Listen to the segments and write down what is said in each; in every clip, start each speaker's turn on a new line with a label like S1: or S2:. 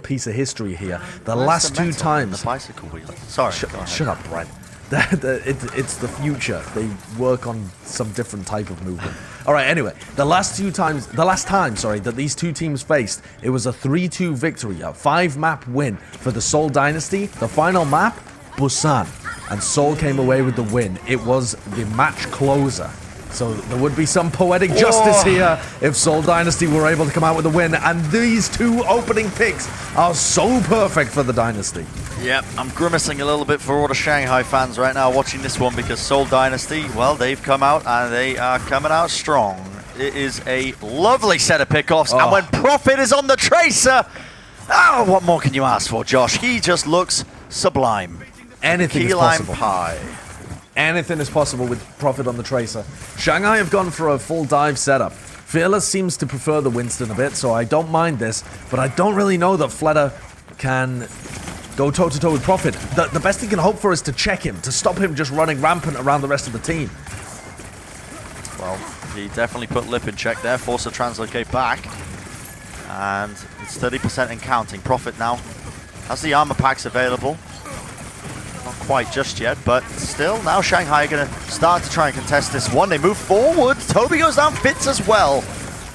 S1: piece of history here. The last two times...
S2: The bicycle wheel. Sorry.
S1: Shut up, Brent. It's the future. They work on some different type of movement. All right, anyway, the last time that these two teams faced, it was a 3-2 victory, a 5-map win for the Seoul Dynasty. The final map, Busan, and Seoul came away with the win. It was the match closer. So there would be some poetic justice here if Seoul Dynasty were able to come out with a win, and these two opening picks are so perfect for the Dynasty.
S2: Yep, I'm grimacing a little bit for all the Shanghai fans right now watching this one, because Seoul Dynasty, well, they've come out and they are coming out strong. It is a lovely set of pickoffs, and when Profit is on the Tracer, what more can you ask for, Josh? He just looks sublime.
S1: Anything
S2: Key
S1: is possible.
S2: Pie.
S1: Anything is possible with Profit on the Tracer. Shanghai have gone for a full dive setup. Fearless seems to prefer the Winston a bit, so I don't mind this, but I don't really know that FLETA can go toe-to-toe with Profit. The best he can hope for is to check him, to stop him just running rampant around the rest of the team.
S2: Well, he definitely put Lip in check there, forced the translocate back, and it's 30% and counting. Profit now has the armor packs available. Not quite just yet, but still, now Shanghai are going to start to try and contest this one. They move forward. Toby goes down, Fitz as well.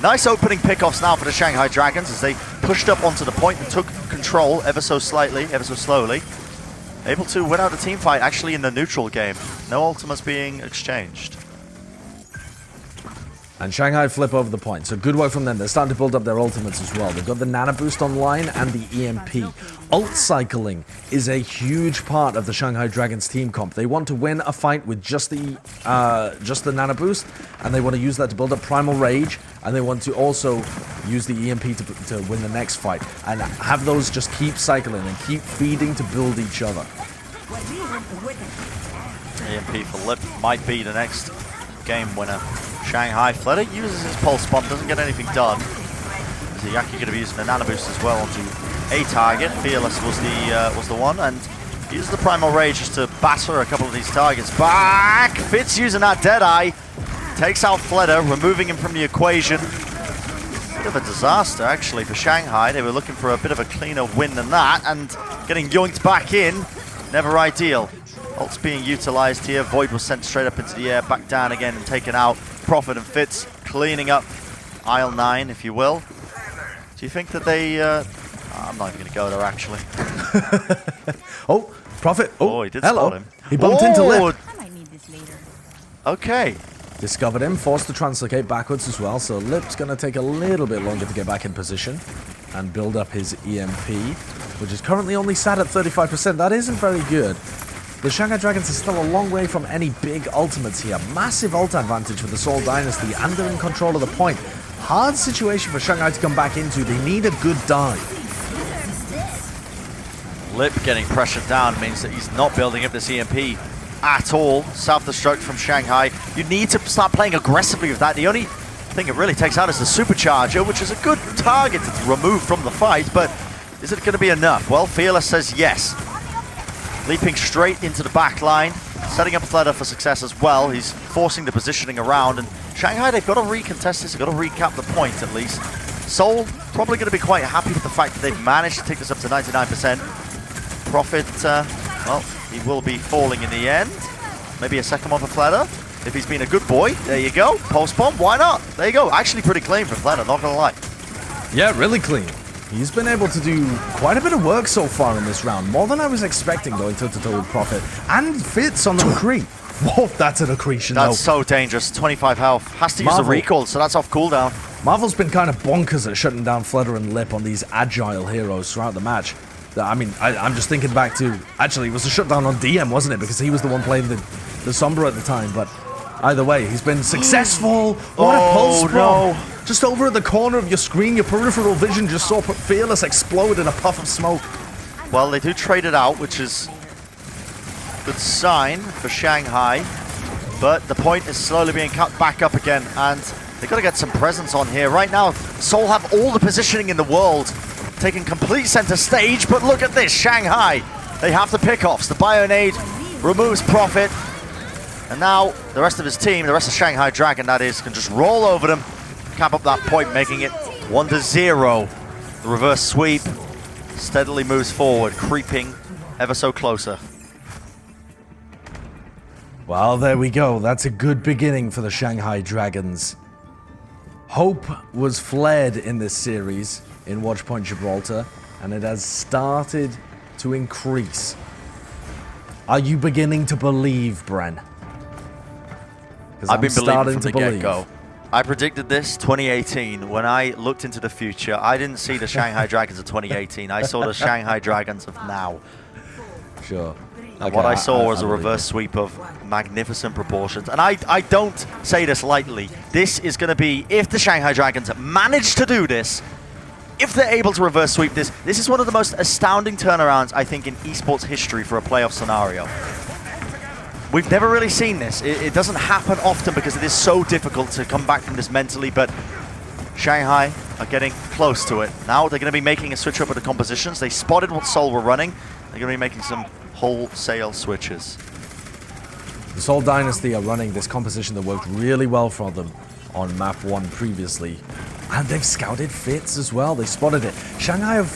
S2: Nice opening pickoffs now for the Shanghai Dragons as they pushed up onto the point and took control ever so slightly, ever so slowly. Able to win out a team fight actually in the neutral game. No ultimates being exchanged.
S1: And Shanghai flip over the point, so good work from them. They're starting to build up their ultimates as well. They've got the Nano Boost online and the EMP. Ult cycling is a huge part of the Shanghai Dragons team comp. They want to win a fight with just the Nano Boost, and they want to use that to build up Primal Rage, and they want to also use the EMP to win the next fight, and have those just keep cycling and keep feeding to build each other.
S2: EMP for Lip might be the next game winner. Shanghai, FLETA uses his pulse bomb, doesn't get anything done. Yaki going to be using the nano boost as well onto a target. Fearless was the one, and uses the Primal Rage just to batter a couple of these targets back. Fitz using that Deadeye, takes out FLETA, removing him from the equation. Bit of a disaster actually for Shanghai. They were looking for a bit of a cleaner win than that, and getting yoinked back in, never ideal. Ult's being utilized here. Void was sent straight up into the air, back down again and taken out. Profit and Fitz cleaning up aisle 9, if you will. Do you think that they... I'm not even going to go there, actually.
S1: Profit.
S2: Oh, he did spot him.
S1: He bumped into Lip.
S3: I might need this later.
S2: Okay.
S1: Discovered him, forced to translocate backwards as well, so Lip's going to take a little bit longer to get back in position and build up his EMP, which is currently only sat at 35%. That isn't very good. The Shanghai Dragons are still a long way from any big ultimates here. Massive ult advantage for the Seoul Dynasty, and they're in control of the point. Hard situation for Shanghai to come back into. They need a good dive.
S2: Lip getting pressured down means that he's not building up this EMP at all. Self-destruct from Shanghai. You need to start playing aggressively with that. The only thing it really takes out is the supercharger, which is a good target to remove from the fight, but is it going to be enough? Well, Fearless says yes. Leaping straight into the back line, setting up FLETA for success as well. He's forcing the positioning around, and Shanghai, they've got to recontest this, they've got to recap the point at least. Seoul probably going to be quite happy with the fact that they've managed to take this up to 99%. Profit, well, he will be falling in the end. Maybe a second one for FLETA, if he's been a good boy. There you go, pulse bomb, why not? There you go, actually pretty clean for FLETA, not going to lie.
S1: Yeah, really clean. He's been able to do quite a bit of work so far in this round, more than I was expecting going toe-to-toe with Profit. And Fitz on the McCree. Whoa, that's an accretion though.
S2: That's so dangerous, 25 health. Has to use the recall, so that's off cooldown.
S1: Marvel's been kind of bonkers at shutting down FLETA and Lip on these agile heroes throughout the match. I mean, I'm just thinking back to, actually it was a shutdown on DM, wasn't it? Because he was the one playing the Sombra at the time, but either way, he's been successful. What a pulse bomb. No. Just over at the corner of your screen, your peripheral vision just saw Fearless explode in a puff of smoke.
S2: Well, they do trade it out, which is a good sign for Shanghai. But the point is slowly being cut back up again, and they've got to get some presence on here. Right now, Seoul have all the positioning in the world, taking complete center stage, but look at this, Shanghai. They have the pickoffs. The Bionade removes Profit, and now the rest of his team, the rest of Shanghai Dragon, that is, can just roll over them, cap up that point, making it 1-0. The reverse sweep steadily moves forward, creeping ever so closer.
S1: Well, there we go. That's a good beginning for the Shanghai Dragons. Hope was flared in this series in Watchpoint Gibraltar, and it has started to increase. Are you beginning to believe, Bren?
S2: I've been believing from the get-go. I predicted this 2018. When I looked into the future, I didn't see the Shanghai Dragons of 2018. I saw the Shanghai Dragons of now.
S1: Sure.
S2: And what I saw was a reverse sweep of magnificent proportions. And I don't say this lightly. This is going to be, if the Shanghai Dragons manage to do this, if they're able to reverse sweep this, this is one of the most astounding turnarounds, I think, in esports history for a playoff scenario. We've never really seen this. It doesn't happen often because it is so difficult to come back from this mentally, but Shanghai are getting close to it. Now they're going to be making a switch up with the compositions. They spotted what Seoul were running. They're going to be making some wholesale switches.
S1: The Seoul Dynasty are running this composition that worked really well for them on map 1 previously. And they've scouted Fitz as well. They spotted it. Shanghai have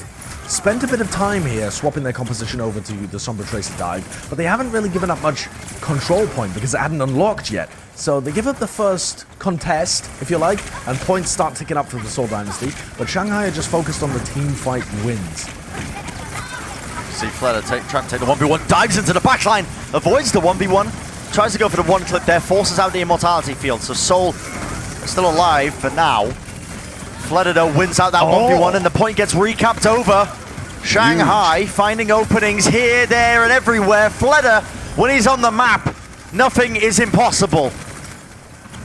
S1: spent a bit of time here swapping their composition over to the Sombra Tracer dive, but they haven't really given up much control point because it hadn't unlocked yet. So they give up the first contest, if you like, and points start ticking up for the Seoul Dynasty, but Shanghai are just focused on the team fight wins.
S2: See FLETA trying to take the 1v1, dives into the backline, avoids the 1v1, tries to go for the one clip there, forces out the immortality field, so Seoul is still alive for now. FLETA though wins out that 1v1 and the point gets recapped over. Shanghai finding openings here, there and everywhere. FLETA, when he's on the map, nothing is impossible.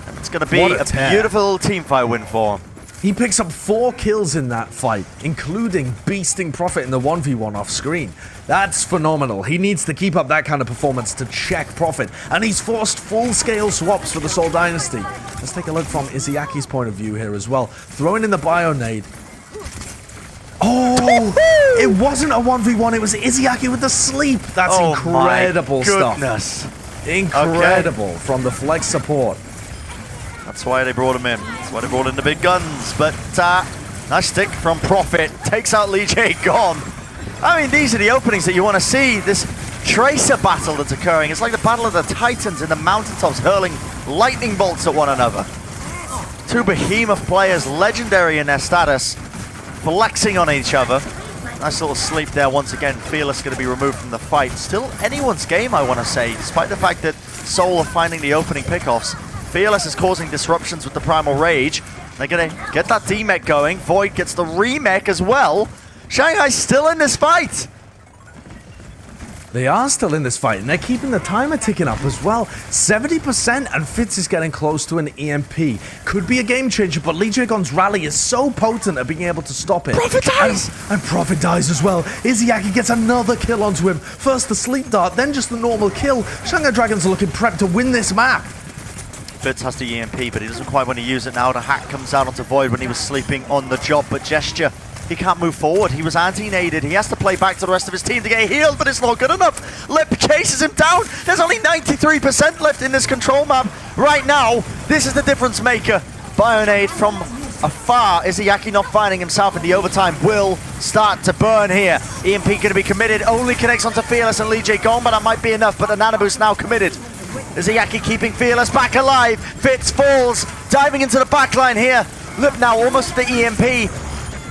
S2: And it's going to be a beautiful team fight win for him.
S1: He picks up 4 kills in that fight, including beasting Prophet in the 1v1 off screen. That's phenomenal. He needs to keep up that kind of performance to check Prophet. And he's forced full-scale swaps for the Seoul Dynasty. Let's take a look from Izyaki's point of view here as well. Throwing in the Bionade. Oh! It wasn't a 1v1, it was Izyaki with the sleep. That's incredible stuff. Incredible from the flex support.
S2: That's why they brought him in. That's why they brought in the big guns. But nice stick from Prophet. Takes out Lee J. Gone. I mean, these are the openings that you want to see. This Tracer battle that's occurring. It's like the battle of the Titans in the mountaintops hurling lightning bolts at one another. 2 behemoth players, legendary in their status, flexing on each other. Nice little sleep there once again. Fearless going to be removed from the fight. Still anyone's game, I want to say, despite the fact that Seoul are finding the opening pickoffs. Fearless is causing disruptions with the Primal Rage. They're going to get that D-Mech going. Void gets the Remech as well. Shanghai's still in this fight.
S1: They are still in this fight, and they're keeping the timer ticking up as well. 70%, and Fitz is getting close to an EMP. Could be a game changer, but Lee Jagon's rally is so potent at being able to stop it.
S2: Prophet dies!
S1: And Prophet dies as well. Izyaki gets another kill onto him. First the sleep dart, then just the normal kill. Shanghai Dragons are looking prepped to win this map.
S2: Fitz has the EMP, but he doesn't quite want to use it now. The hack comes out onto Void when he was sleeping on the job, but Gesture, he can't move forward. He was anti-naded. He has to play back to the rest of his team to get healed, but it's not good enough. Lip chases him down. There's only 93% left in this control map right now. This is the difference maker. Bionade from afar. Izyaki not finding himself in the overtime will start to burn here. EMP going to be committed. Only connects onto Fearless and Lee J gone, but that might be enough. But the Nano Boost now committed. Izyaki keeping Fearless back alive. Fitz falls, diving into the backline here. Lip now almost at the EMP.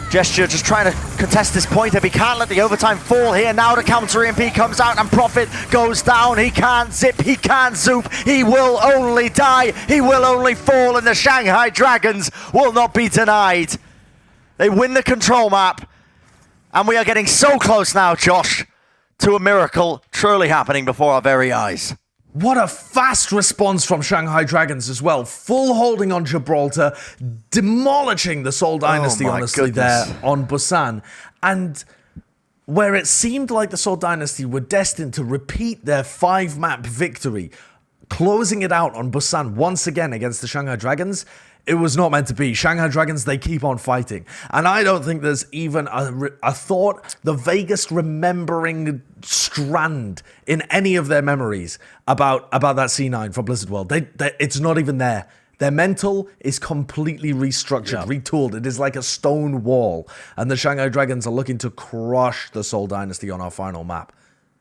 S2: Gesture just trying to contest this point up. He can't let the overtime fall here. Now the counter EMP comes out and Prophet goes down. He can't zip, he can't zoop. He will only die. He will only fall, and the Shanghai Dragons will not be denied. They win the control map, and we are getting so close now, Josh, to a miracle truly happening before our very eyes.
S1: What a fast response from Shanghai Dragons as well. Full holding on Gibraltar, demolishing the Seoul Dynasty, honestly, there on Busan. And where it seemed like the Seoul Dynasty were destined to repeat their 5-map victory, closing it out on Busan once again against the Shanghai Dragons, it was not meant to be. Shanghai Dragons, they keep on fighting. And I don't think there's even a thought, the vaguest remembering strand in any of their memories about that C9 from Blizzard World. It's not even there. Their mental is completely restructured, retooled. It is like a stone wall. And the Shanghai Dragons are looking to crush the Seoul Dynasty on our final map.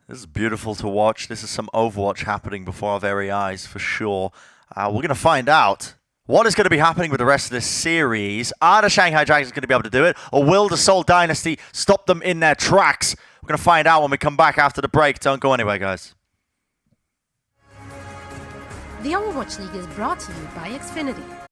S2: This is beautiful to watch. This is some Overwatch happening before our very eyes, for sure. We're going to find out what is going to be happening with the rest of this series. Are the Shanghai Dragons going to be able to do it? Or will the Seoul Dynasty stop them in their tracks? We're going to find out when we come back after the break. Don't go anywhere, guys.
S3: The Overwatch League is brought to you by Xfinity.